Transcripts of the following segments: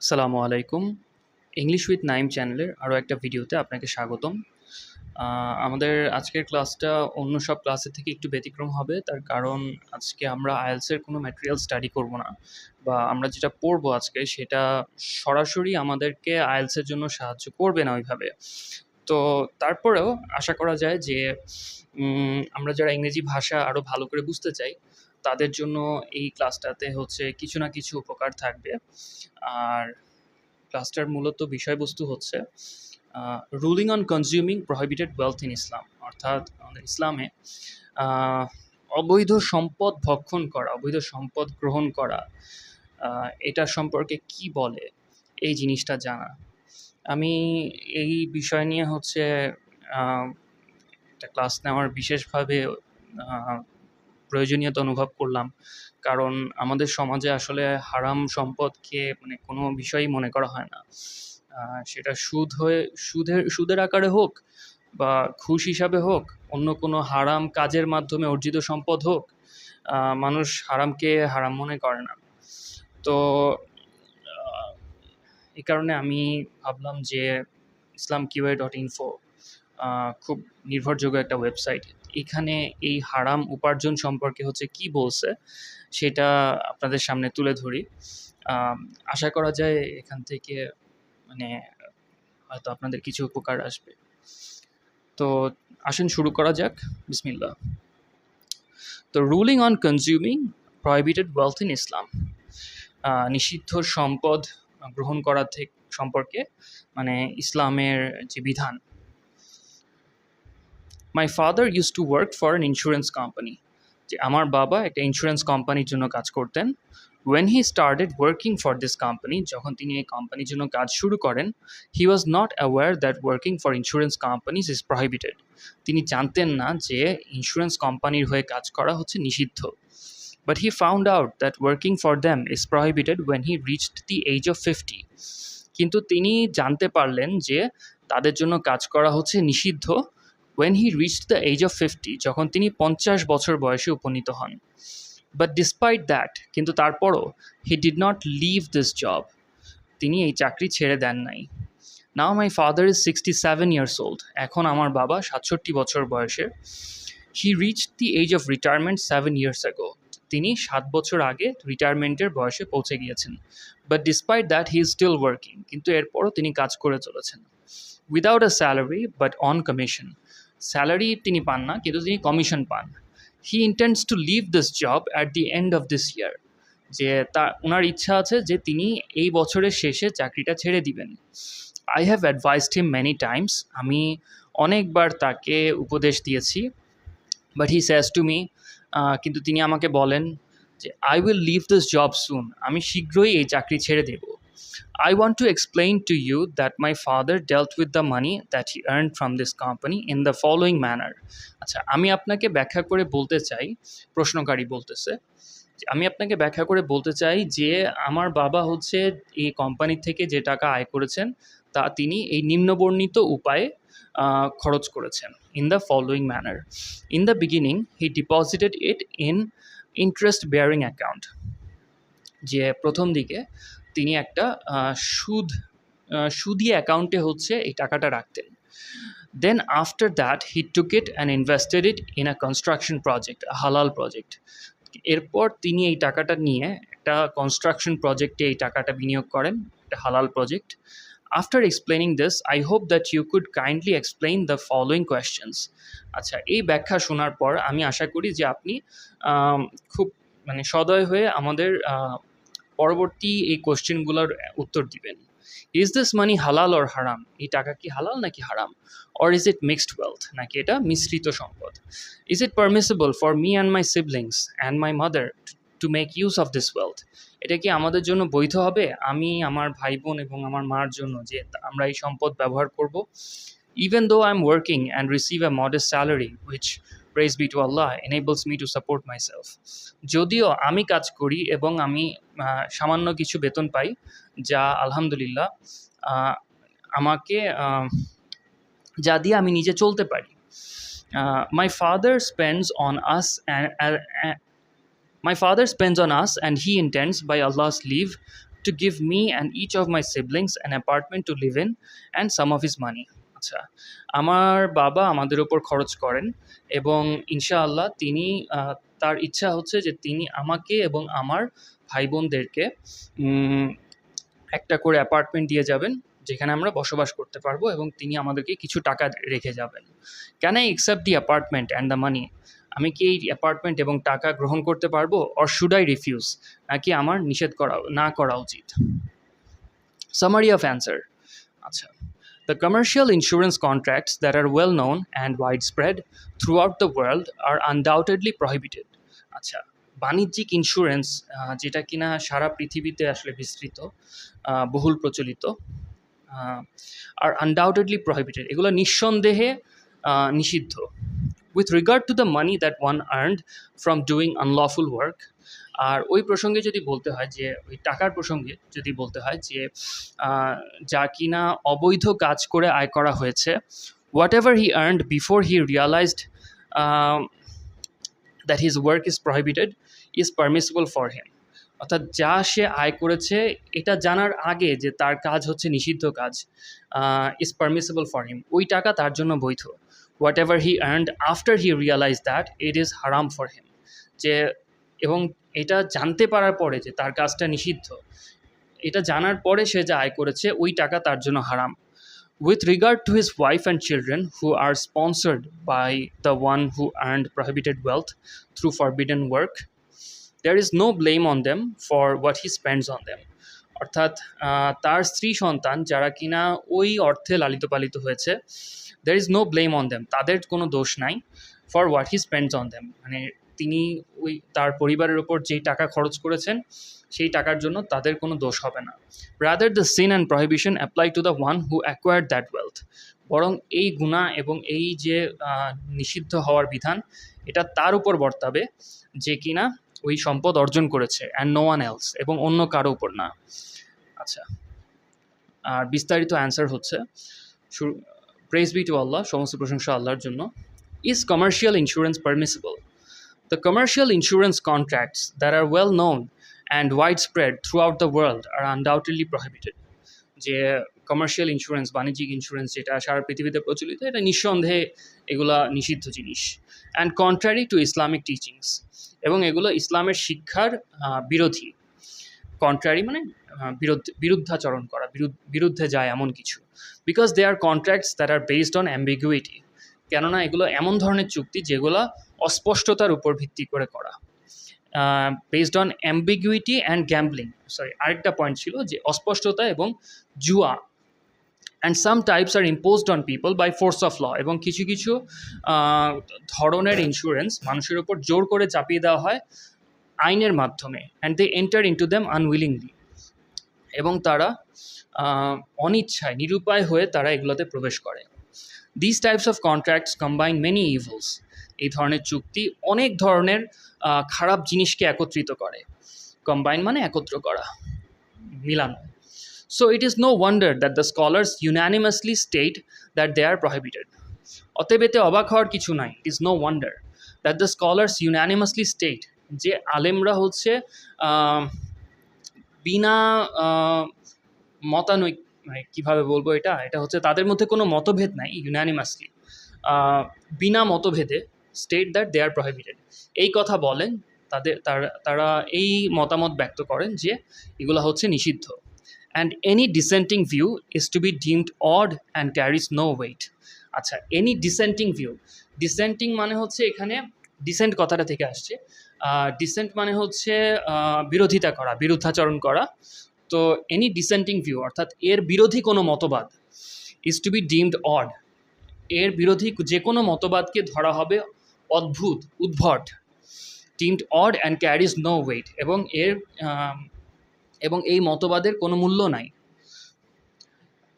আসসালামু আলাইকুম। English with Naim চ্যানেলের আরও একটা ভিডিওতে আপনাকে স্বাগতম। আমাদের আজকের ক্লাসটা অন্য সব ক্লাসের থেকে একটু ব্যতিক্রম হবে। তার কারণ আজকে আমরা আইএলটিএস এর কোনো ম্যাটেরিয়াল স্টাডি করব না, বা আমরা যেটা পড়বো আজকে সেটা সরাসরি আমাদেরকে আইএলটিএস এর জন্য সাহায্য করবে না ওইভাবে। তো তারপরেও আশা করা যায় যে আমরা যারা ইংরেজি ভাষা আরও ভালো করে বুঝতে চাই তাদের জন্য এই ক্লাসটাতে হচ্ছে কিছু না কিছু উপকার থাকবে। আর ক্লাসটার মূলত বিষয়বস্তু হচ্ছে ruling on consuming prohibited wealth in Islam, অর্থাৎ আমাদের ইসলামে অবৈধ সম্পদ ভক্ষণ করা, অবৈধ সম্পদ গ্রহণ করা, এটা সম্পর্কে কি বলে এই জিনিসটা জানা। আমি এই বিষয় নিয়ে হচ্ছে একটা ক্লাস নেওয়ার বিশেষভাবে প্রয়োজনীয়তা অনুভব করলাম, কারণ আমাদের সমাজে আসলে হারাম সম্পদকে মানে কোনো বিষয়ই মনে করা হয় না। সেটা সুদের আকারে হোক, বা ঘুষ হিসাবে হোক, অন্য কোনো হারাম কাজের মাধ্যমে অর্জিত সম্পদ হোক, মানুষ হারামকে হারাম মনে করে না। তো এই কারণে আমি ভাবলাম যে islamqa.info খুব নির্ভরযোগ্য একটা ওয়েবসাইট। এখানে এই হারাম উপার্জন সম্পর্কে হচ্ছে কি বলছে সেটা আপনাদের সামনে তুলে ধরি। আশা করা যায় এখান থেকে মানে হয়তো আপনাদের কিছু উপকার আসবে। তো আসেন শুরু করা যাক। বিসমিল্লাহ। তো ruling on consuming prohibited wealth in Islam, নিষিদ্ধ সম্পদ গ্রহণ করা থেকে সম্পর্কে মানে ইসলামের যে বিধান। My father use to work for an insurance company, যে আমার বাবা একটা ইন্স্যুরেন্স কোম্পানির জন্য কাজ করতেন। When he started working for this company, যখন তিনি এই কোম্পানির জন্য কাজ শুরু করেন, he was not aware that working for insurance companies is prohibited. তিনি জানতেন না যে ইন্স্যুরেন্স কোম্পানির হয়ে কাজ করা হচ্ছে নিষিদ্ধ। But he found out that working for them is prohibited when he reached the age of 50. কিন্তু তিনি জানতে পারলেন যে তাদের জন্য কাজ করা হচ্ছে নিষিদ্ধ when he reached the age of 50, যখন তিনি 50 বছর বয়সে উপনীত হন। But despite that, কিন্তু তারপরও he did not leave this job. তিনি এই চাকরি ছেড়ে দেন নাই। Now my father is 67 years old. এখন আমার বাবা 67 বছর বয়সের। He reached the age of retirement 7 years ago. তিনি 7 বছর আগে রিটায়ারমেন্টের বয়সে পৌঁছে গিয়েছেন। But despite that he is still working, কিন্তু এরপরও তিনি কাজ করে চলেছেন। Without a salary but on commission, salary তিনি পান না কিন্তু তিনি কমিশন পান। He intends to leave this job at the end of this year, যে ওনার ইচ্ছা আছে যে তিনি এই বছরের শেষে চাকরিটা ছেড়ে দিবেন। I have advised him many times, আমি অনেকবার তাকে উপদেশ দিয়েছি। But he says to me, কিন্তু তিনি আমাকে বলেন যে I will leave this job soon, আমি শীঘ্রই এই চাকরি ছেড়ে দেব। I want to explain to you that my father dealt with the money that he earned from this company in the following manner. আচ্ছা, আমি আপনাকে ব্যাখ্যা করে বলতে চাই, প্রশ্নকারী বলতেছে, আমি আপনাকে ব্যাখ্যা করে বলতে চাই যে আমার বাবা হচ্ছে এই কোম্পানি থেকে যে টাকা আয় করেছেন তা তিনি এই নিম্নবর্ণিত উপায়ে খরচ করেছেন। In the following manner, in the beginning he deposited it in interest bearing account, যে প্রথম দিকে তিনি একটা সুদি অ্যাকাউন্টে হচ্ছে এই টাকাটা রাখতেন। Then after that he took it and invested it in a construction project, হালাল প্রজেক্ট। এরপর তিনি এই টাকাটা নিয়ে একটা কনস্ট্রাকশন প্রজেক্টে এই টাকাটা বিনিয়োগ করেন, একটা হালাল project. After explaining this, I hope that you could kindly explain the following questions. আচ্ছা, এই ব্যাখ্যা শোনার পর আমি আশা করি যে আপনি খুব মানে সদয় হয়ে আমাদের পরবর্তী এই কোয়েশ্চেনগুলোর উত্তর দিবেন। ইজ দিস মানি হালাল অর হারাম? এই টাকা কি হালাল নাকি হারাম? Or is it mixed wealth, নাকি এটা মিশ্রিত সম্পদ? Is it permissible for me and my siblings and my mother to make use of this wealth? এটা কি আমাদের জন্য বৈধ হবে, আমি, আমার ভাই বোন এবং আমার মার জন্য, যে আমরা এই সম্পদ ব্যবহার করব? Even though I'm working and receive a modest salary, which, praise be to Allah, enables me to support myself. যদিও আমি কাজ করি এবং আমি সামান্য কিছু বেতন পাই, যা আলহামদুলিল্লাহ আমাকে যা দিয়ে আমি নিজে চলতে পারি। My father spends on us and he intends, by Allah's leave, to give me and each of my siblings an apartment to live in and some of his money. আচ্ছা, আমার বাবা আমাদের ওপর খরচ করেন এবং ইনশাআল্লাহ তিনি তার ইচ্ছা হচ্ছে যে তিনি আমাকে এবং আমার ভাই বোনদেরকে একটা করে অ্যাপার্টমেন্ট দিয়ে যাবেন যেখানে আমরা বসবাস করতে পারবো এবং তিনি আমাদেরকে কিছু টাকা রেখে যাবেন। Can I accept the apartment and the money? আমি কি এই অ্যাপার্টমেন্ট এবং টাকা গ্রহণ করতে পারবো? Or should I refuse? নাকি আমার নিষেধ না করা উচিত? Summary of answer. আচ্ছা, the commercial insurance contracts that are well known and widespread throughout the world are undoubtedly prohibited. আচ্ছা, বাণিজ্যিক ইন্স্যুরেন্স যেটা কিনা সারা পৃথিবীতে আসলে বিস্তৃত, বহুল প্রচলিত, আর আনডাউটেডলি প্রহিবিটেড, এগুলো নিঃসন্দেহে নিষিদ্ধ। With regard to the money that one earned from doing unlawful work, আর ওই প্রসঙ্গে যদি বলতে হয় যে ওই টাকার প্রসঙ্গে যদি বলতে হয় যে যা কিনা অবৈধ কাজ করে আয় করা হয়েছে, what ever he earned before he realised that his work is prohibited is permissible for him. অর্থাৎ যা সে আয় করেছে এটা জানার আগে যে তার কাজ হচ্ছে নিষিদ্ধ কাজ, ইজ পারমিসিবল ফর হিম, ওই টাকা তার জন্য বৈধ। What ever he earned after he realise that it is হারাম ফর হিম, যে এবং এটা জানতে পারার পরে যে তার কাজটা নিষিদ্ধ, এটা জানার পরে সে যা আয় করেছে ওই টাকা তার জন্য হারাম। With regard to his wife and children who are sponsored by the one who earned prohibited wealth through forbidden work, there is no blame on them for what he spends on them. অর্থাৎ তার স্ত্রী সন্তান যারা কিনা ওই অর্থে লালিত পালিত হয়েছে, there is no blame on them, তাদের কোনো দোষ নাই, for what he spends on them, মানে তিনি ওই তার পরিবারের ওপর যেই টাকা খরচ করেছেন সেই টাকার জন্য তাদের কোনো দোষ হবে না। Rather the sin and prohibition apply to the one who acquired that wealth, বরং এই গুনাহ এবং এই যে নিষিদ্ধ হওয়ার বিধান এটা তার উপর বর্তাবে যে কিনা ওই সম্পদ অর্জন করেছে, অ্যান্ড নো ওয়ান এলস, এবং অন্য কারো উপর না। আচ্ছা, আর বিস্তারিত অ্যান্সার হচ্ছে, প্রেজ বি টু আল্লাহ, সমস্ত প্রশংসা আল্লাহর জন্য। Is commercial insurance permissible? The commercial insurance contracts that are well known and widespread throughout the world are undoubtedly prohibited. যে কমার্শিয়াল ইন্স্যুরেন্স, বাণিজ্যিক ইন্স্যুরেন্স যেটা সারা পৃথিবীতে প্রচলিত, এটা নিঃসন্দেহে এগুলা নিষিদ্ধ জিনিস। And contrary to Islamic teachings, এবং এগুলো ইসলামের শিক্ষার বিরোধী। কন্ট্রারি মানে বিরুদ্ধাচরণ করা, বিরুদ্ধে যায় এমন কিছু। Because they are contracts that are based on ambiguity, কেননা এগুলো এমন ধরনের চুক্তি যেগুলো অস্পষ্টতার উপর ভিত্তি করে করা, based on ambiguity and gambling, আরেকটা পয়েন্ট ছিল যে অস্পষ্টতা এবং জুয়া। And some types are imposed on people by force of law, এবং কিছু কিছু ধরনের ইন্স্যুরেন্স মানুষের ওপর জোর করে চাপিয়ে দেওয়া হয় আইনের মাধ্যমে। And they enter into them unwillingly, এবং তারা অনিচ্ছায়, নিরুপায় হয়ে তারা এগুলোতে প্রবেশ করে। These types of contracts combine many evils. এই ধরনের চুক্তি অনেক ধরনের খারাপ জিনিসকে একত্রিত করে। কম্বাইন মানে একত্র করা, মিলানো। So it is no wonder that the scholars unanimously state that they are prohibited. অতএব এতে অবাক হওয়ার কিছু নাই। It is no wonder that the scholars unanimously state, যে আলেমরা হচ্ছে বিনা মতানৈক, মানে কীভাবে বলবো, এটা হচ্ছে তাদের মধ্যে কোনো মতভেদ নাই, ইউনানিমাসলি বিনা মতভেদে state that they are prohibited, এই কথা বলেন, তারা এই মতামত ব্যক্ত করেন যে এগুলো হচ্ছে নিষিদ্ধ। And any dissenting view is to be deemed odd and carries no weight. আচ্ছা, এনি ডিসেন্টিং ভিউ, ডিসেন্টিং মানে হচ্ছে এখানে ডিসেন্ট কথাটা থেকে আসছে, ডিসেন্ট মানে হচ্ছে বিরোধিতা করা, বিরুদ্ধাচরণ করা। তো এনি ডিসেন্টিং ভিউ অর্থাৎ এর বিরোধী কোনো মতবাদ, is to be deemed odd, এর বিরোধী যে কোনো মতবাদকে ধরা হবে অদ্ভুত, উদ্ভট। Deemed odd and carries no weight, এবং এই মতবাদের কোনো মূল্য নাই।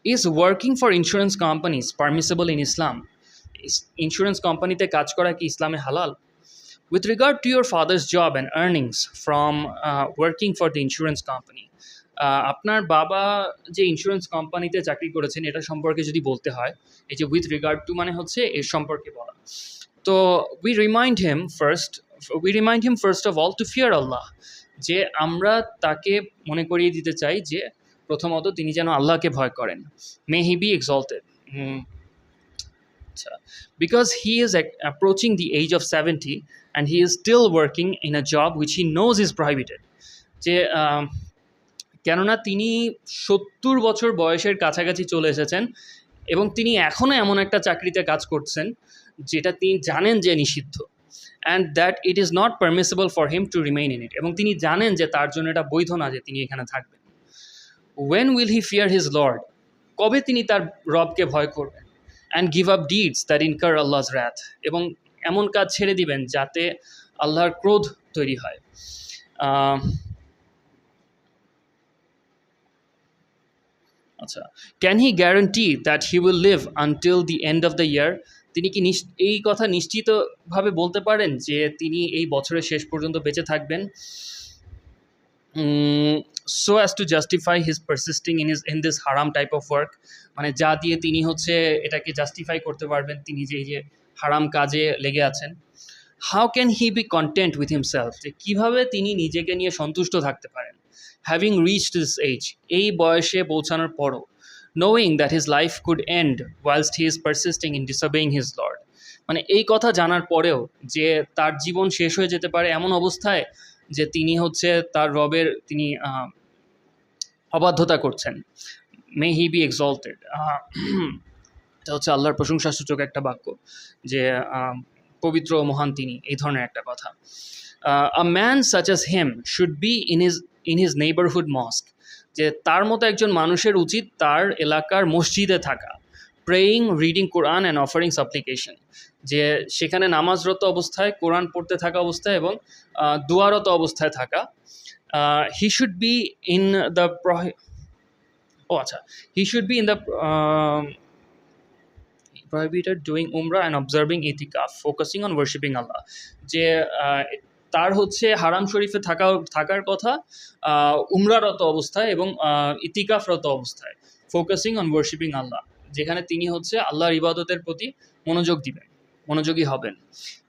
Is working for insurance companies permissible in Islam? Insurance কোম্পানিতে কাজ করা কি ইসলামে হালাল? With regard to your father's job and earnings from working for the insurance company, আপনার বাবা যে ইন্স্যুরেন্স কোম্পানিতে চাকরি করেছেন এটা সম্পর্কে যদি বলতে হয়, এই যে উইথ রিগার্ড টু মানে হচ্ছে এর সম্পর্কে বলা। তো we remind him first of all to fear Allah, যে আমরা তাকে মনে করিয়ে দিতে চাই যে প্রথমত তিনি যেন আল্লাহকে ভয় করেন। May he be exalted. আচ্ছা, because he is approaching the age of 70 and he is still working in a job which he knows is prohibited. যে কেননা তিনি 70 বছর বয়সের কাছাকাছি চলে এসেছেন এবং তিনি এখনও এমন একটা চাকরিতে কাজ করছেন যেটা তিনি জানেন যে নিষিদ্ধ, and that it is not permissible for him to remain in it, এবং তিনি জানেন যে তার জন্য এটা বৈধ না যে তিনি এখানে থাকবেন। When will he fear his Lord, কবে তিনি তার রবকে ভয় করবেন? And give up deeds that incur Allah's wrath, এবং এমন কাজ ছেড়ে দিবেন যাতে আল্লাহর ক্রোধ তৈরি হয়। আচ্ছা, can he guarantee that he will live until the end of the year? তিনি কি এই কথা নিশ্চিতভাবে বলতে পারেন যে তিনি এই বছরের শেষ পর্যন্ত বেঁচে থাকবেন? So as to justify his persisting in this হারাম টাইপ অফ ওয়ার্ক, মানে যা দিয়ে তিনি হচ্ছে এটাকে জাস্টিফাই করতে পারবেন তিনি যে এই যে হারাম কাজে লেগে আছেন। How can he be content with himself, যে কীভাবে তিনি নিজেকে নিয়ে সন্তুষ্ট থাকতে পারেন? হ্যাভিং রিচড দিস এজ, এই বয়সে পৌঁছানোর পরও, knowing that his life could end whilst he is persisting in disobeying his Lord, মানে এই কথা জানার পরেও যে তার জীবন শেষ হয়ে যেতে পারে এমন অবস্থায় যে তিনি হচ্ছে তার রবের তিনি অবাধ্যতা করছেন। মে হি বি এক্সল্টেড, এটা হচ্ছে আল্লাহর প্রশংসাসূচক একটা বাক্য যে পবিত্র ও মহান তিনি, এই ধরনের একটা কথা। A man such as him should be in his neighbourhood mosque, যে তার মতো একজন মানুষের উচিত তার এলাকার মসজিদে থাকা, praying, reading Quran and offering সাপ্লিকেশন, যে সেখানে নামাজরত অবস্থায়, কোরআন পড়তে থাকা অবস্থায় এবং দোয়ারত অবস্থায় থাকা। He should be in the he should be in the prohibited doing umrah and observing itikaf, focusing on worshipping Allah, যে তার হচ্ছে হারাম শরীফে থাকার কথা উমরারত অবস্থায় এবং ইতিকাফরত অবস্থায়, ফোকাসিং অন ওয়ার্শিপিং আল্লাহ, যেখানে তিনি হচ্ছে আল্লাহর ইবাদতের প্রতি মনোযোগী হবেন।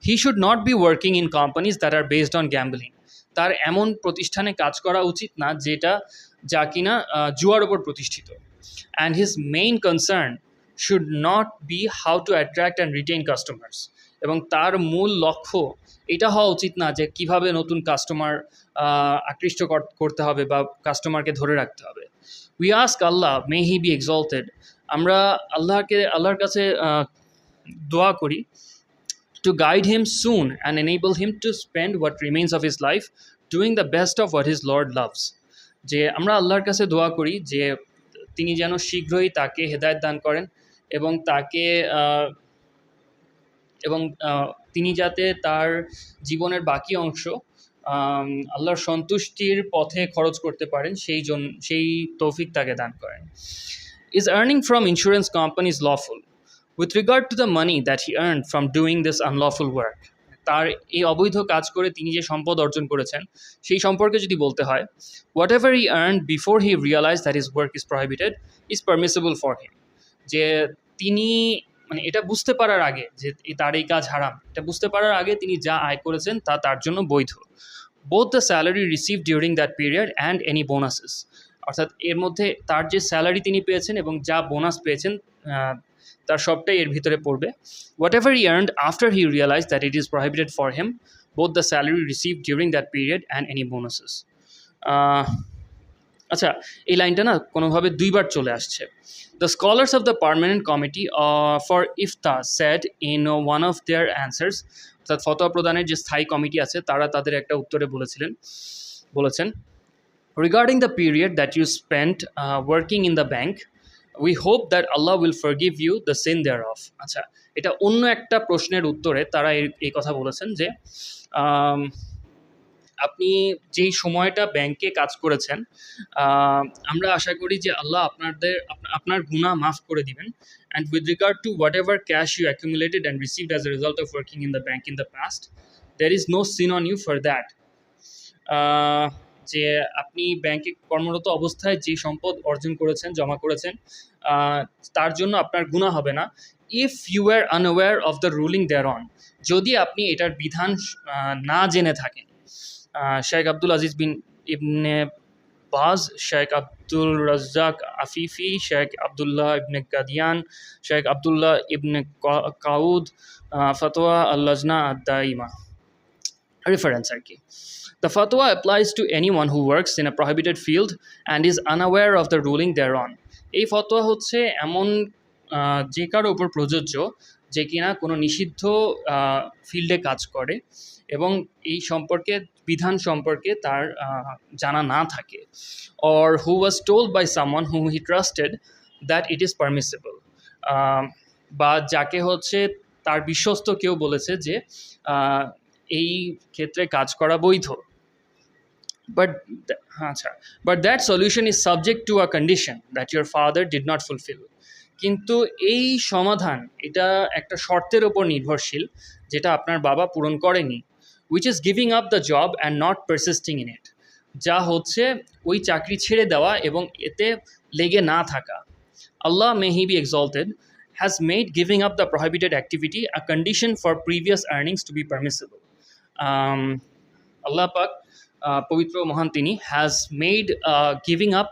He should not be working in companies that are based on gambling, তার এমন প্রতিষ্ঠানে কাজ করা উচিত না যা কিনা জুয়ার ওপর প্রতিষ্ঠিত। And his main concern should not be how to attract and retain customers, এবং তার মূল লক্ষ্য এটা হওয়া উচিত না যে কিভাবে নতুন কাস্টমার আকৃষ্ট করতে হবে বা কাস্টমারকে ধরে রাখতে হবে। We ask Allah, may he be exalted, আমরা আল্লাহর কাছে দোয়া করি, to guide him soon and enable him to spend what remains of his life doing the best of what his Lord loves, যে আমরা আল্লাহর কাছে দোয়া করি যে তিনি যেন শীঘ্রই তাকে হেদায়েত দান করেন এবং তিনি যাতে তার জীবনের বাকি অংশ আল্লাহর সন্তুষ্টির পথে খরচ করতে পারেন, সেই তৌফিক তাকে দান করেন। Is earning from insurance companies lawful? With regard to the money that he earned from doing this unlawful work, তার এই অবৈধ কাজ করে তিনি যে সম্পদ অর্জন করেছেন সেই সম্পর্কে যদি বলতে হয়, whatever he earned before he realized that his work is prohibited is permissible for him, যে তিনি মানে এটা বুঝতে পারার আগে যে তার এই কাজ হারাম, এটা বুঝতে পারার আগে তিনি যা আয় করেছেন তা তার জন্য বৈধ। both the salary received during that period and any bonuses, অর্থাৎ এর মধ্যে তার যে স্যালারি তিনি পেয়েছেন এবং যা বোনাস পেয়েছেন তার সবটাই এর ভিতরে পড়বে। whatever he earned after he realized that it is prohibited for him, both the salary received during that period and any bonuses. আচ্ছা, এই লাইনটা না কোনোভাবে দুইবার চলে আসছে। The scholars of the permanent committee for IFTA said in one of their answers, অর্থাৎ ফতোয়া প্রদানের যে স্থায়ী কমিটি আছে তারা তাদের একটা উত্তরে বলেছেন, regarding the period that you spent working in the bank, we hope that Allah will forgive you the sin thereof. আচ্ছা, এটা অন্য একটা প্রশ্নের উত্তরে তারা এই কথা বলেছেন যে আপনি যেই সময়টা ব্যাংকে কাজ করেছেন আমরা আশা করি যে আল্লাহ আপনার গুনাহ মাফ করে দিবেন। and with regard to whatever cash you accumulated and received as a result of working in the bank in the past, there is no sin on you for that. যে আপনি ব্যাংকে কর্মরত অবস্থায় যে সম্পদ অর্জন করেছেন, জমা করেছেন, তার জন্য আপনার গুনাহ হবে না। if you were unaware of the ruling thereon, যদি আপনি এটার বিধান না জেনে থাকেন। Sheikh Abdul Aziz bin Ibn Baz, Sheikh Abdul Razzaq Afifi, Sheikh Abdullah ibn Qadian, Sheikh Abdullah ibn Qaud, Fatwa al-Lajna ad-Daima. Reference আর কি. The fatwa applies to anyone who works in a prohibited field and is unaware of the ruling thereon. এই ফতোয়া হচ্ছে এমন যে কারো উপর প্রযোজ্য যে কিনা কোনো নিষিদ্ধ ফিল্ডে কাজ করে এবং এই সম্পর্কে বিধান সম্পর্কে তার জানা না থাকে, or who was told by someone whom he trusted that it is permissible, বা যাকে হচ্ছে তার বিশ্বস্ত কেউ বলেছে যে এই ক্ষেত্রে কাজ করা বৈধ. But that solution is subject to a condition that your father did not fulfill. কিন্তু এই সমাধান এটা একটা শর্তের উপর নির্ভরশীল যেটা আপনার বাবা পূরণ করেনি, which is giving up the job and not persisting in it, যা হচ্ছে ওই চাকরি ছেড়ে দেওয়া এবং এতে লেগে না থাকা. Allah, may he be exalted, has made giving up the prohibited activity a condition for previous earnings to be permissible. Allah Pak, পবিত্র মহান তিনি, has made giving up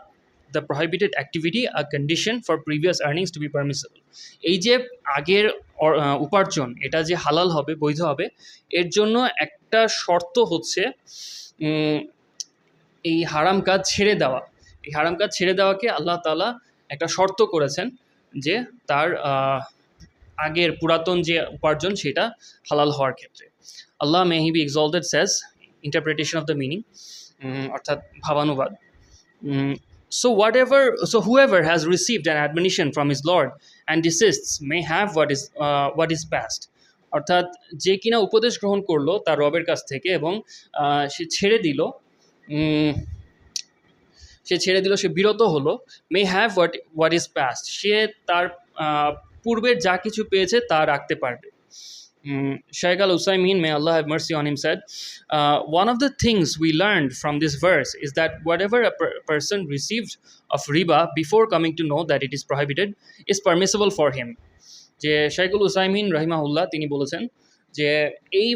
the prohibited activity a condition for previous earnings to be permissible. এই যে আগের উপার্জন এটা যে হালাল হবে, বৈধ হবে, এর জন্য একটা শর্ত হচ্ছে এই হারাম কাজ ছেড়ে দেওয়া. এই হারাম কাজ ছেড়ে দেওয়াকে আল্লাহ তাআলা একটা শর্ত করেছেন যে তার আগের পুরাতন যে উপার্জন সেটা হালাল হওয়ার ক্ষেত্রে. Allah, may he be exalted, says, interpretation of the meaning, অর্থাৎ ভাবানুবাদ. So whoever has received an admonition from his Lord and desists may have what is past. অর্থাৎ যে কিনা উপদেশ গ্রহণ করলো তার রবের কাছ থেকে এবং সে ছেড়ে দিল, সে বিরত হলো, may have what is past, সে তার পূর্বের যা কিছু পেয়েছে তা রাখতে পারবে. Shaykh al-Usaymin, may Allah have mercy on him, said, one of the things we learned from this verse is that whatever a person received of riba before coming to know that it is prohibited is permissible for him. যে Shaykh al-Usaymin রাহিমাহুল্লাহ তিনি বলেছেন যে এই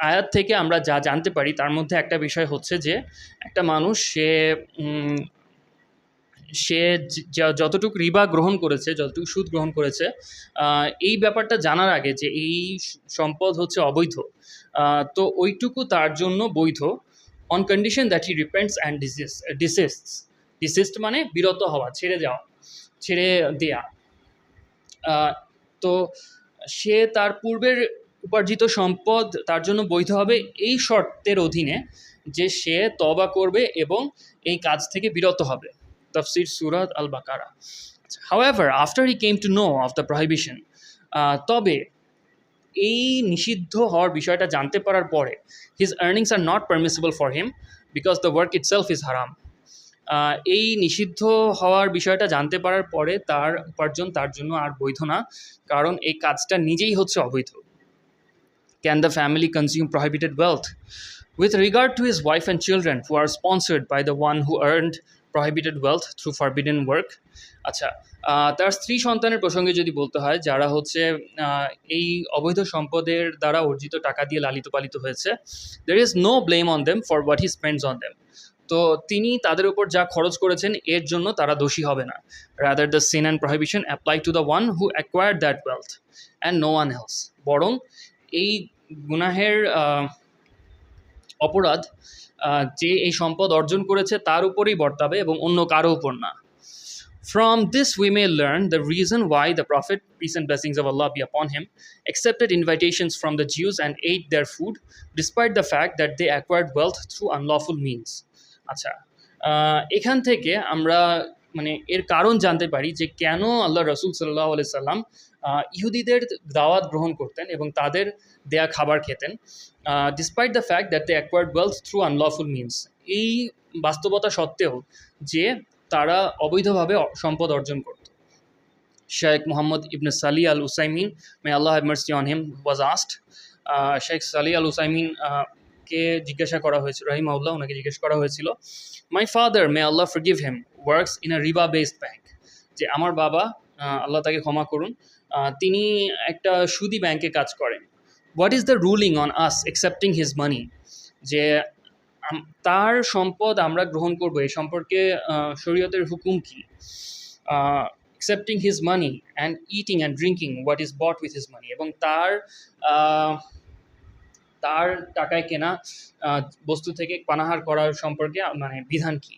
আয়াত থেকে আমরা যা জানতে পারি তার মধ্যে একটা বিষয় হচ্ছে যে একটা মানুষ সে যতটুকু রিবা গ্রহণ করেছে, যতটুকু সুদ গ্রহণ করেছে, এই ব্যাপারটা জানার আগে যে এই সম্পদ হচ্ছে অবৈধ, তো ওইটুকু তার জন্য বৈধ, on condition that he repents and desist মানে বিরত হওয়া, ছেড়ে দেয়া. তো সে তার পূর্বের উপার্জিত সম্পদ তার জন্য বৈধ হবে এই শর্তের অধীনে যে সে তওবা করবে এবং এই কাজ থেকে বিরত হবে. Tafsir Surah Al-Baqarah. However, after he came to know of the prohibition, তবে এই নিষিদ্ধ হওয়ার বিষয়টা জানতে পারার পরে his earnings are not permissible for him because the work itself is haram. এই নিষিদ্ধ হওয়ার বিষয়টা জানতে পারার পরে তার উপার্জন তার জন্য আর বৈধ না, কারণ এই কাজটা নিজেই হচ্ছে অবৈধ. Can the family consume prohibited wealth? With regard to his wife and children who are sponsored by the one who earned prohibited wealth through forbidden work, আচ্ছা, তার স্ত্রী সন্তানের প্রসঙ্গে যদি বলতে হয় যারা হচ্ছে এই অবৈধ সম্পদের দ্বারা অর্জিত টাকা দিয়ে লালিত পালিত হয়েছে, there is no blame on them for what he spends on them. তো তিনি তাদের উপর যা খরচ করেছেন এর জন্য তারা দোষী হবে না. Rather, the sin and prohibition apply to the one who acquired that wealth and no one else. বরং এই গুনাহের অপরাধ যে এই সম্পদ অর্জন করেছে তার উপরেই বর্তাবে এবং অন্য কারো উপর না. From this we may learn the reason why the Prophet, peace and blessings of Allah be upon him, accepted invitations from the Jews and ate their food despite the fact that they acquired wealth through unlawful means. আচ্ছা, এখান থেকে আমরা মানে এর কারণ জানতে পারি যে কেন আল্লাহ রসুল সাল্লাল্লাহু আলাইহি সাল্লাম ইহুদিদের দাওয়াত গ্রহণ করতেন এবং তাদের দেয়া খাবার খেতেন, despite the fact that they acquired wealth through unlawful means, এই বাস্তবতা সত্ত্বেও যে তারা অবৈধভাবে সম্পদ অর্জন করত. Sheikh Muhammad ibn Salih al Uthaymeen, may Allah have mercy on him, was asked, Sheikh Salih al উসাইমিন কে জিজ্ঞাসা করা হয়েছিল, রাহিমাহুল্লাহ ওনাকে জিজ্ঞেস করা হয়েছিল, my father, May Allah forgive him, works in a Rewa based bank, যে আমার বাবা, আল্লাহ তাকে ক্ষমা করুন, তিনি একটা সুদি ব্যাংকে কাজ করেন. What is the ruling on us accepting his মানি, যে তার সম্পদ আমরা গ্রহণ করব এই সম্পর্কে শরীয়তের হুকুম কি? Accepting his money and eating and drinking what is bought with his money, এবং আহ, তার টাকায় কেনা বস্তু থেকে পানাহার করার সম্পর্কে মানে বিধান কি?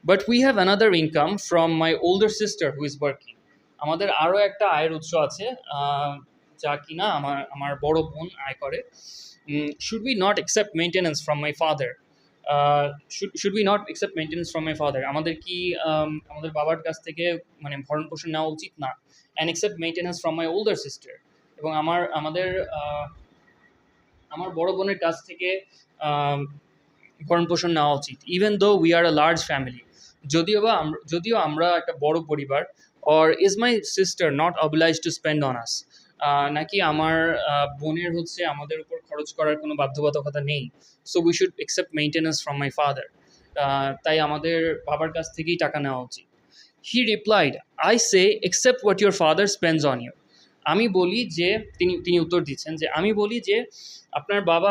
But we have another income from my older sister who is working. আমাদের আরও একটা আয়ের উৎস আছে, যা কিনা আমার বড় বোন আয় করে। Should we not accept maintenance from my father? Should we not accept maintenance from my father? আমাদের কি আমাদের বাবার কাছ থেকে মানে ভরণ পোষণ নেওয়া উচিত না? And accept maintenance from my older sister, এবং আমার বড় বোনের কাছ থেকে ভরণ পোষণ নেওয়া উচিত, even though we are a large family, যদিও আমরা একটা বড় পরিবার। Or is my sister not oblige to spend on আস? নাকি আমার বোনের হচ্ছে আমাদের উপর খরচ করার কোনো বাধ্যবাধকতা নেই? So we should accept maintenance from my father, তাই আমাদের বাবার কাছ থেকেই টাকা নেওয়া উচিত। He replied, I say accept what your father spends on you. আমি বলি যে তিনি উত্তর দিচ্ছেন যে আমি বলি যে আপনার বাবা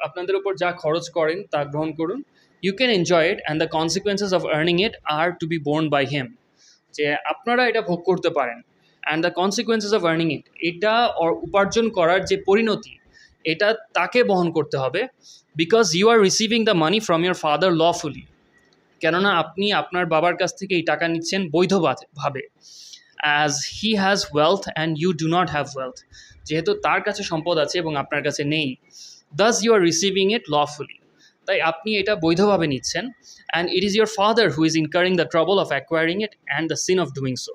আপনাদের উপর যা খরচ করেন তা গ্রহণ করুন। You can enjoy it and the consequences of earning it are to be borne by him. যে আপনারা এটা ভোগ করতে পারেন, and the consequences of earning it, এটা উপার্জন করার যে পরিণতি এটা তাকে বহন করতে হবে, because you are receiving the money from your father lawfully. কেননা আপনি আপনার বাবার কাছ থেকে এই টাকা নিচ্ছেন বৈধভাবে। As he has wealth and you do not have wealth, যেহেতু তার কাছে সম্পদ আছে এবং আপনার কাছে নেই। Thus you are receiving it lawfully, তাই আপনি এটা বৈধভাবে নিচ্ছেন। And it is your father who is incurring the trouble of acquiring it and the sin of doing so.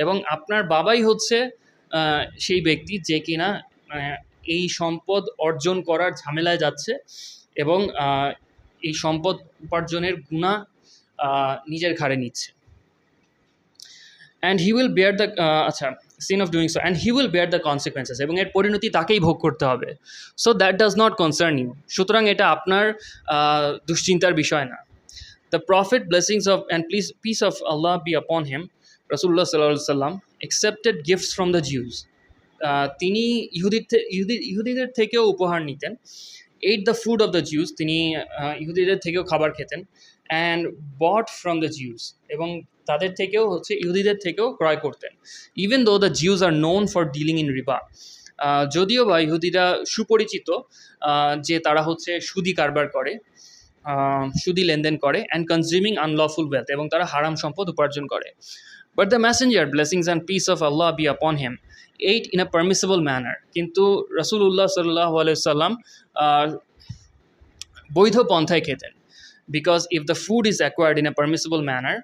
এবং আপনার বাবাই হচ্ছে সেই ব্যক্তি যে কিনা এই সম্পদ অর্জন করার ঝামেলায় যাচ্ছে, এবং এই সম্পদ উপার্জনের গুণা নিজের ঘাড়ে নিচ্ছে। And he will bear the sin of doing so, and he will bear the consequences, এবং এর পরিণতি তাকেই ভোগ করতে হবে। So that does not concern you, সুতরাং এটা আপনার দুশ্চিন্তার বিষয় না। The Prophet blessings of and peace of Allah be upon him, রাসূলুল্লাহ সাল্লাল্লাহু আলাইহি সাল্লাম accepted gifts from the Jews. তিনি ইহুদিদের থেকেও উপহার নিতেন। ate the food of the Jews, তিনি ইহুদিদের থেকেও খাবার খেতেন। And bought from the Jews, এবং তাদের থেকেও হচ্ছে ইহুদিদের থেকেও ক্রয় করতেন। Even though the Jews are known for dealing in রিবা, যদিও বা ইহুদিরা সুপরিচিত যে তারা হচ্ছে সুদি কারবার করে, সুদি লেনদেন করে, অ্যান্ড কনজিউমিং আনলফুল ওয়েলথ, এবং তারা হারাম সম্পদ উপার্জন করে। But the Messenger, blessings and peace of Allah be upon him, ate in a permissible manner, কিন্তু রাসূলুল্লাহ সাল্লাল্লাহু আলাইহি ওয়াসাল্লাম বৈধ পন্থায় খেতেন। Because if the food is acquired in a permissible manner,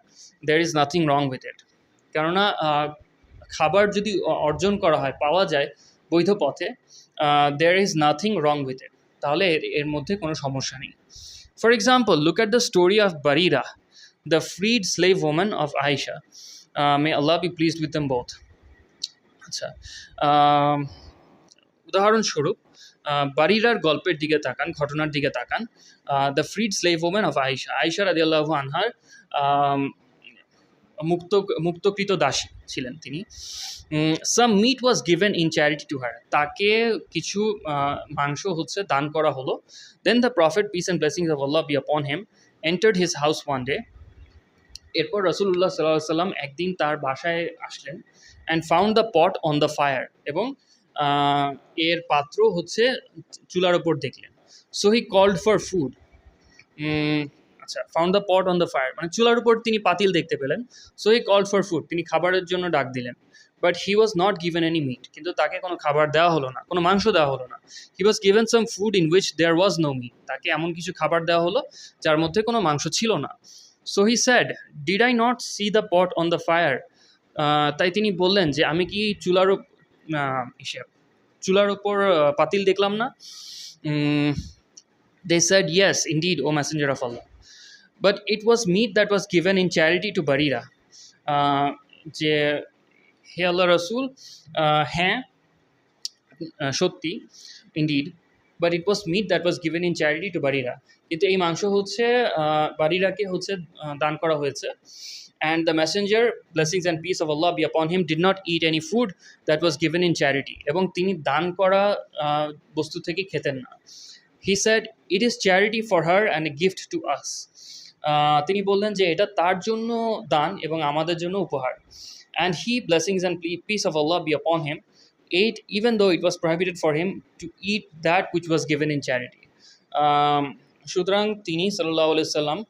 there is nothing wrong with it. কেননা খাবার যদি অর্জন করা হয়, পাওয়া যায় বৈধ পথে, there is nothing wrong with it, তাহলে এর মধ্যে কোনো সমস্যা নেই। For example, look at the story of Barira, the freed slave woman of Aisha, may Allah be pleased with them both. আচ্ছা, উদাহরণস্বরূপ বারিরার গল্পের দিকে তাকান, ঘটনার দিকে তাকান। The freed slave woman of Aisha রাদিয়াল্লাহু আনহার মুক্তকৃত দাসী ছিলেন তিনি। Some meat was given in charity to her, তাকে কিছু মাংস হচ্ছে দান করা হলো। Then the Prophet, peace and blessings of Allah be upon him, entered his house one day. এরপর রাসূলুল্লাহ সাল্লাল্লাহু আলাইহি ওয়াসাল্লাম একদিন তার বাসায় আসলেন, and found the pot on the fire, এবং এর পাত্র হচ্ছে চুলার ওপর দেখলেন। So he called for food. আচ্ছা, found the pot on the fire মানে চুলার উপর তিনি পাতিল দেখতে পেলেন। So he called for food, তিনি খাবারের জন্য ডাক দিলেন। But he was not given any meat, কিন্তু তাকে কোনো খাবার দেওয়া হলো না, কোনো মাংস দেওয়া হলো না। He was given some food in which there was no meat, তাকে এমন কিছু খাবার দেওয়া হলো যার মধ্যে কোনো মাংস ছিল না। So he sad, did I not C the pot on the fire? তাই তিনি বললেন যে আমি কি চুলার ওপর পাতিল দেখলাম না? They said, yes indeed O messenger of Allah, but it was meat that was given in charity to Barira. যে হে আল্লাহ রসুল, হ্যাঁ সত্যি, indeed, but it was meat that was given in charity to Barira, কিন্তু এই মাংস হচ্ছে বারিরাকে হচ্ছে দান করা হয়েছে। And the messenger, blessings and peace of Allah be upon him, did not eat any food that was given in charity, এবং তিনি দান করা বস্তু থেকে খেতেন না। He said, "It is charity for her and a gift to us." তিনি বললেন যে এটা তার জন্য দান এবং আমাদের জন্য উপহার। And he, blessings and peace of Allah be upon him, ate even though it was prohibited for him to eat that which was given in charity. সুতরাং তিনি সাল্লাল্লাহু আলাইহি সাল্লাম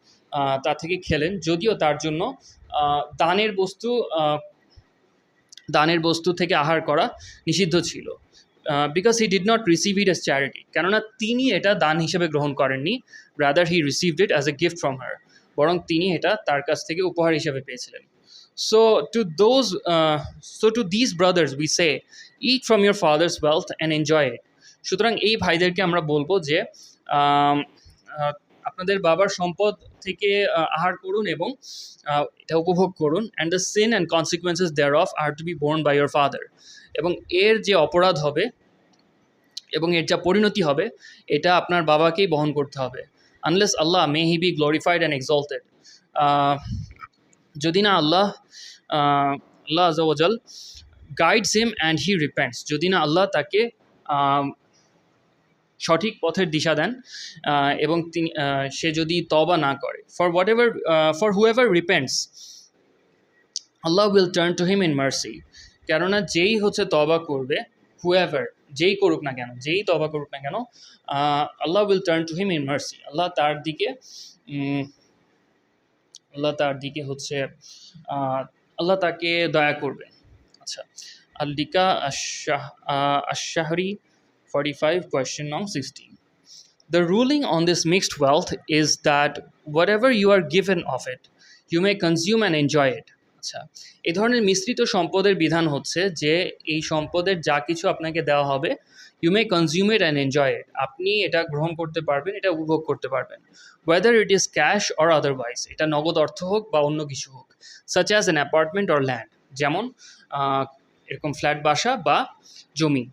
তা থেকে খেলেন, যদিও তার জন্য দানের বস্তু দানের বস্তু থেকে আহার করা নিষিদ্ধ ছিল। Because he did not receive it as charity, কেননা তিনি এটা দান হিসেবে গ্রহণ করেননি, rather he received it as a gift from her, বরং তিনি এটা তার কাছ থেকে উপহার হিসেবে পেয়েছিলেন। So to these brothers we say, eat from your father's wealth and enjoy it. সুতরাং এই ভাইদেরকে আমরা বলবো যে আপনাদের বাবার সম্পদ থেকে আহার করুন এবং এটা উপভোগ করুন। And the sin and consequences thereof are to be borne by your father, এবং এর যে অপরাধ হবে এবং এর যা পরিণতি হবে এটা আপনার বাবাকেই বহন করতে হবে। Unless Allah may he be glorified and exalted, যদি না আল্লাহ আযজা ওয়া জাল গাইডস হিম অ্যান্ড হি রিপেন্টস, যদি না আল্লাহ তাকে সঠিক পথের দিশা দেন এবং তিনি সে যদি তওবা না করে। For whoever repents Allah will turn to him in mercy, কেননা যেই হচ্ছে তওবা করবে, হুএভার যেই করুক না কেন, যেই তওবা করুক না কেন, Allah will turn to him in mercy, আল্লাহ তাকে দয়া করবে। আচ্ছা, আল-লিকা আশ-শাহরি 45, question number 16. The ruling on this mixed wealth is that whatever you are given of it, you may consume and enjoy it. আচ্ছা, এই ধরনের মিশ্রিত সম্পদের বিধান হচ্ছে যে এই সম্পদের যা কিছু আপনাকে দেওয়া হবে, you may consume it and enjoy it, আপনি এটা গ্রহণ করতে পারবেন, এটা উপভোগ করতে পারবেন, whether it is cash or otherwise, এটা নগদ অর্থ হোক বা অন্য কিছু হোক, such as an apartment or land, যেমন এরকম ফ্ল্যাট বাসা বা জমি।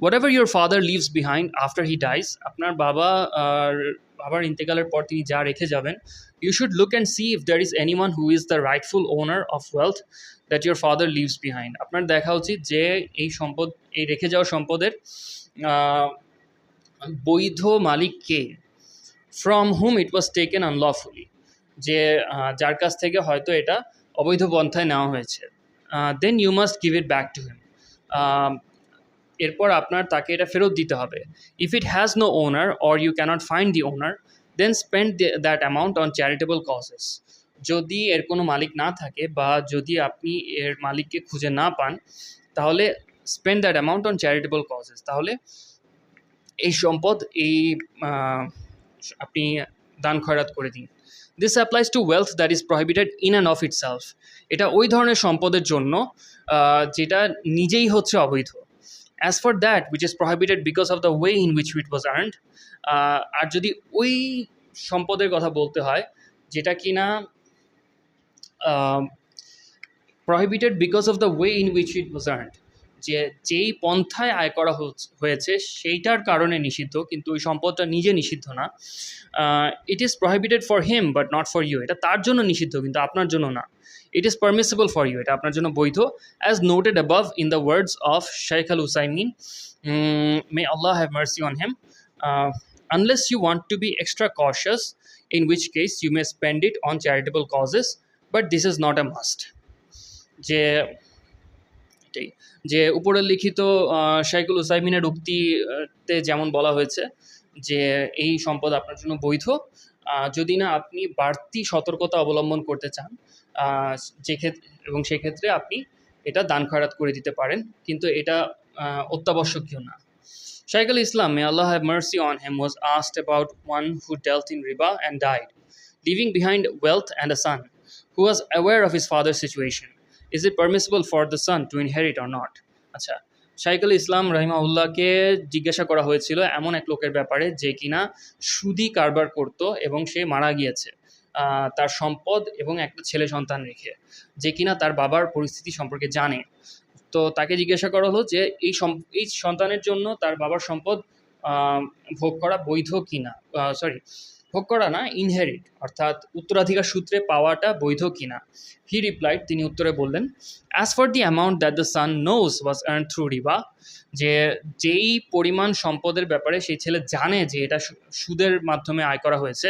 Whatever your father leaves behind after he dies, আপনার বাবার ইন্তেকালের পর তিনি যা রেখে যাবেন, you should look and see if there is anyone who is the rightful owner of wealth that your father leaves behind. আপনার দেখা উচিত যে এই রেখে যাওয়া সম্পদের বৈধ মালিক কে, from whom it was taken unlawfully, যে যার কাছ থেকে হয়তো এটা অবৈধ পন্থায় নেওয়া হয়েছে। Then you must give it back to him. এরপর আপনার তাকে এটা ফেরত দিতে হবে। If it has no owner or you cannot find the owner, then spend that amount on charitable causes. যদি এর কোনো মালিক না থাকে বা যদি আপনি এর মালিককে খুঁজে না পান, তাহলে spend that amount on charitable causes, তাহলে এই সম্পদ আপনি দান খয়রাত করে দিন। This applies to wealth that is prohibited in and of itself. এটা ওই ধরনের সম্পদের জন্য যেটা নিজেই হচ্ছে অবৈধ। As for that which is prohibited because of the way in which it was earned, আর যদি ওই সম্পদের কথা বলতে হয় যেটা কিনা prohibited because of the way in which it was earned, যেই পন্থায় আয় করা হয়েছে সেইটার কারণে নিষিদ্ধ, কিন্তু ওই সম্পদটা নিজে নিষিদ্ধ না। It is prohibited for him but not for you, এটা তার জন্য নিষিদ্ধ কিন্তু আপনার জন্য না। It is permissible for you, এটা আপনার জন্য বৈধ, as noted above in the words of Shaykh Al-Usaymin, may Allah have mercy on him, unless you want to be extra cautious, in which case you may spend it on charitable causes, but this is not a must. যে উপরের লিখিত শাইখুল উসাইমিনের উক্তিতে যেমন বলা হয়েছে যে এই সম্পদ আপনার জন্য বৈধ, যদি না আপনি বাড়তি সতর্কতা অবলম্বন করতে চান, এবং সেক্ষেত্রে আপনি এটা দান খয়রাত করে দিতে পারেন, কিন্তু এটা অত্যাবশ্যকীয় না। Shaykh al-Islam, may Allah have mercy on him, was asked about one who dealt in riba and died, leaving behind wealth and a son who was aware of his father's situation. Is it permissible for the son to inherit or not? আচ্ছা, শাইখ আল ইসলাম রাহিমাহুল্লাহকে জিজ্ঞাসা করা হয়েছিল এমন এক লোকের ব্যাপারে যে কিনা সুদি কারবার করত এবং সে মারা গিয়েছে তার সম্পদ এবং একটা ছেলে সন্তান রেখে, যে কিনা তার বাবার পরিস্থিতি সম্পর্কে জানে। তো তাকে জিজ্ঞাসা করা হলো যে এই সন্তানের জন্য তার বাবার সম্পদ ভোগ করা বৈধ কিনা, ভোগ করা না, ইনহেরিট, অর্থাৎ উত্তরাধিকার সূত্রে পাওয়াটা বৈধ কিনা। হি রিপ্লাইড, তিনি উত্তরে বললেন, as for the amount that the son knows was earn through রিবা, যে যেই পরিমাণ সম্পদের ব্যাপারে সেই ছেলে জানে যে এটা সুদের মাধ্যমে আয় করা হয়েছে,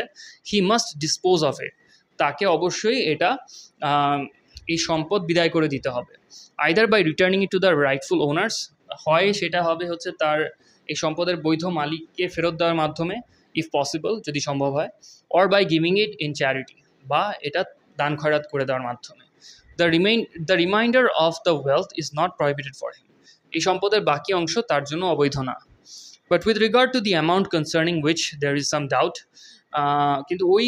he must dispose of it, তাকে অবশ্যই এটা এই সম্পদ বিদায় করে দিতে হবে। Either by returning it to the rightful owners, হয় সেটা হবে হচ্ছে তার এই সম্পদের বৈধ মালিককে ফেরত দেওয়ার মাধ্যমে, ইফ পসিবল, যদি সম্ভব হয়, or by giving it in charity, বা এটা দান খয়রাত করে দেওয়ার মাধ্যমে। The reminder of the wealth is not prohibited for him, এই সম্পদের বাকি অংশ তার জন্য অবৈধ না। But with regard to the amount concerning which there is some doubt, কিন্তু ওই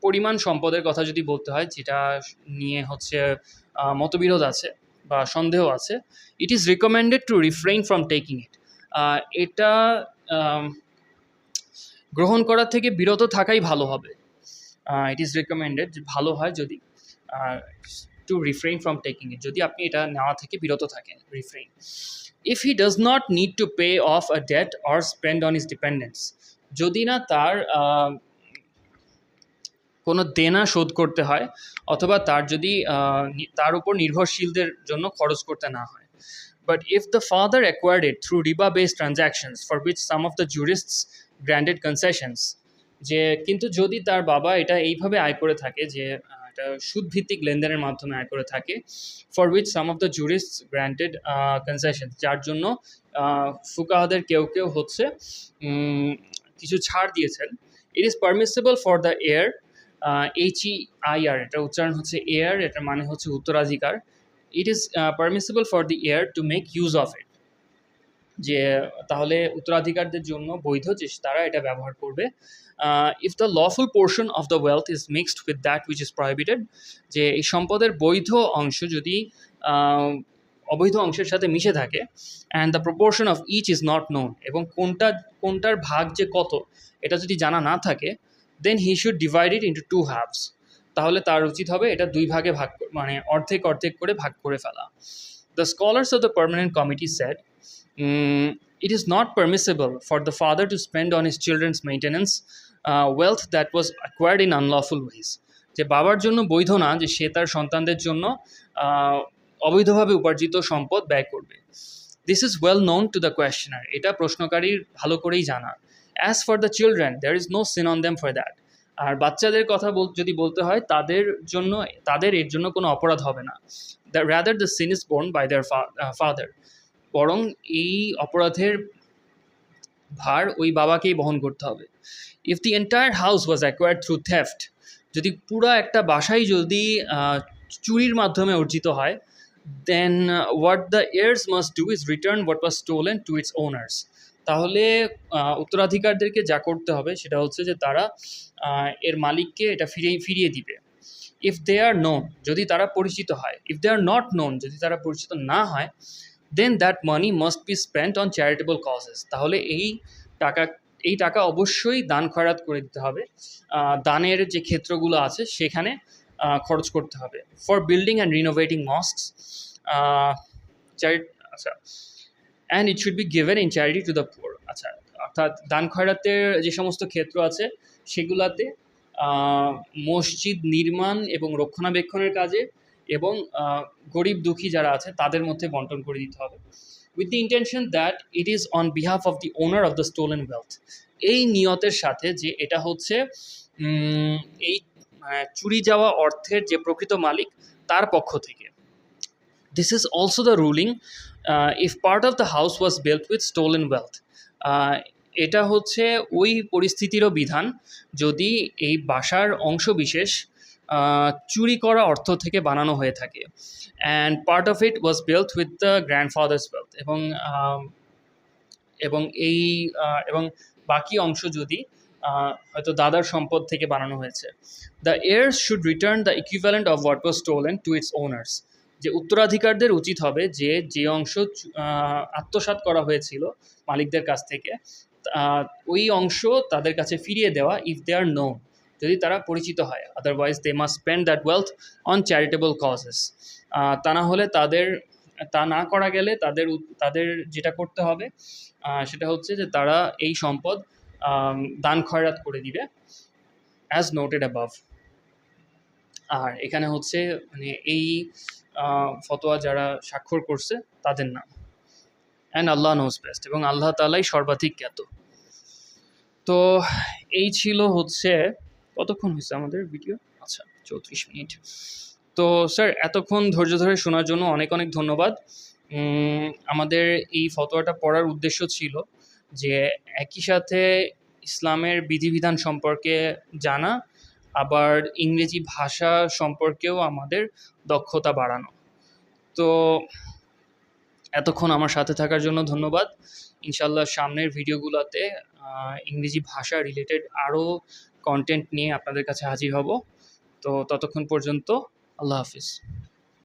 পরিমাণ সম্পদের কথা যদি বলতে হয় যেটা নিয়ে হচ্ছে মতবিরোধ আছে বা সন্দেহ আছে, it is recommended two refrain from taking ইট, এটা গ্রহণ করার থেকে বিরত থাকাই ভালো হবে। ইট ইজ রিকমেন্ডেড, ভালো হয় যদি to refrain from taking it, যদি আপনি এটা নেওয়া থেকে বিরত থাকেন, refrain. If he does not need to pay off a debt or spend on his dependents, যদি না তার কোনো দেনা শোধ করতে হয়, অথবা তার যদি তার উপর নির্ভরশীলদের জন্য খরচ করতে না হয়। But if the father acquired it through riba-based transactions for which some of the jurists granted concessions, যে কিন্তু যদি তার বাবা এটা এইভাবে আয় করে থাকে যে এটা সুদভিত্তিক লেনদেনের মাধ্যমে আয় করে থাকে, for which some of the jurists granted concessions, যার জন্য ফুকাহাদের কেউ কেউ হচ্ছে কিছু ছাড় দিয়েছেন, it is permissible for the heir, HEIR, এটা উচ্চারণ হচ্ছে heir, এটার মানে হচ্ছে উত্তরাধিকার, it is permissible for the heir to make use of it, যে তাহলে উত্তরাধিকারদের জন্য বৈধ যে তারা এটা ব্যবহার করবে। if the lawful portion of the wealth is mixed with that which is prohibited, যে এই সম্পদের বৈধ অংশ যদি অবৈধ অংশের সাথে মিশে থাকে, and the proportion of each is not known, এবং কোনটার ভাগ যে কত এটা যদি জানা না থাকে, then he should divide it into two halves, তাহলে তার উচিত হবে এটা দুই ভাগে ভাগ, মানে অর্ধেক অর্ধেক করে ভাগ করে ফেলা। The scholars of the permanent committee said, it is not permissible for the father to spend on his children's maintenance wealth that was acquired in unlawful ways, যে বাবার জন্য বৈধ না যে সে তার সন্তানদের জন্য অবৈধভাবে উপার্জিত সম্পদ ব্যয় করবে। This is well known to the questioner, এটা প্রশ্নকারীর ভালো করেই জানা। As for the children, there is no sin on them for that, আর বাচ্চাদের কথা যদি বলতে হয় তাদের এর জন্য কোনো অপরাধ হবে না। Rather the sin is borne by their father, বরং এই অপরাধের ভার ওই বাবাকেই বহন করতে হবে। If the entire house was acquired through theft, যদি পুরা একটা বাসাই যদি চুরির মাধ্যমে অর্জিত হয়, then what the heirs must do is return what was stolen to its owners, তাহলে উত্তরাধিকারদেরকে যা করতে হবে সেটা হচ্ছে যে তারা এর মালিককে এটা ফিরিয়ে দিবে। ইফ দে আর নোন, যদি তারা পরিচিত হয়। If they are not known, যদি তারা পরিচিত না হয়, then that money must be spent on charitable causes, তাহলে এই টাকা অবশ্যই দান খয়রাত করে দিতে হবে, দানের যে ক্ষেত্রগুলো আছে সেখানে খরচ করতে হবে। ফর বিল্ডিং অ্যান্ড রিনোভেটিং মস্কস, আচ্ছা, and it should be given in charity to the poor, আচ্ছা, অর্থাৎ দান খয়রাতের যে সমস্ত ক্ষেত্র আছে সেগুলাতে মসজিদ নির্মাণ এবং রক্ষণাবেক্ষণের কাজে এবং গরিব দুঃখী যারা আছে তাদের মধ্যে বন্টন করে দিতে হবে। With the intention that it is on behalf of the owner of the stolen wealth, এই নিয়তের সাথে যে এটা হচ্ছে এই চুরি যাওয়া অর্থের যে প্রকৃত মালিক তার পক্ষ থেকে। This is also the ruling if part of the house was built with stolen wealth, এটা হচ্ছে ওই পরিস্থিতিরও বিধান যদি এই বাসার অংশ বিশেষ চুরি করা অর্থ থেকে বানানো হয়ে থাকে। And part of it was built with the grandfathers wealth, এবং বাকি অংশ যদি হয়তো দাদার সম্পদ থেকে বানানো হয়েছে। The heirs should return the equivalent of what was stolen to its owners, যে উত্তরাধিকারদের উচিত হবে যে অংশ আত্মসাৎ করা হয়েছিল মালিকদের কাছ থেকে ওই অংশ তাদের কাছে ফিরিয়ে দেওয়া, ইফ দে আর নোন, যদি তারা পরিচিত হয়। Otherwise they must spend that wealth on charitable causes, তা না হলে তা না করা গেলে তাদের যেটা করতে হবে সেটা হচ্ছে যে তারা এই সম্পদ দান খয়রাত করে দিবে। As noted above. আর এখানে হচ্ছে মানে এই ফতোয়া যারা স্বাক্ষর করছে তাদের নাম। অ্যান্ড আল্লাহ নোজ বেস্ট, এবং আল্লাহ তাআলাই সর্বাধিক জ্ঞাত। তো এই ছিল হচ্ছে, কতক্ষণ হয়েছে আমাদের ভিডিও? আচ্ছা, 34 মিনিট। তো স্যার এতক্ষণ ধৈর্য ধরে শোনার জন্য অনেক অনেক ধন্যবাদ। আমাদের এই ফতোয়াটা পড়ার উদ্দেশ্য ছিল যে একই সাথে ইসলামের বিধিবিধান সম্পর্কে জানা, আবার ইংরেজি ভাষা সম্পর্কেও আমাদের দক্ষতা বাড়ানো। তো এতক্ষণ আমার সাথে থাকার জন্য ধন্যবাদ। ইনশাল্লাহ সামনের ভিডিওগুলোতে ইংরেজি ভাষা রিলেটেড আরও কন্টেন্ট নিয়ে আপনাদের কাছে হাজির হব। তো ততক্ষণ পর্যন্ত আল্লাহ হাফিজ।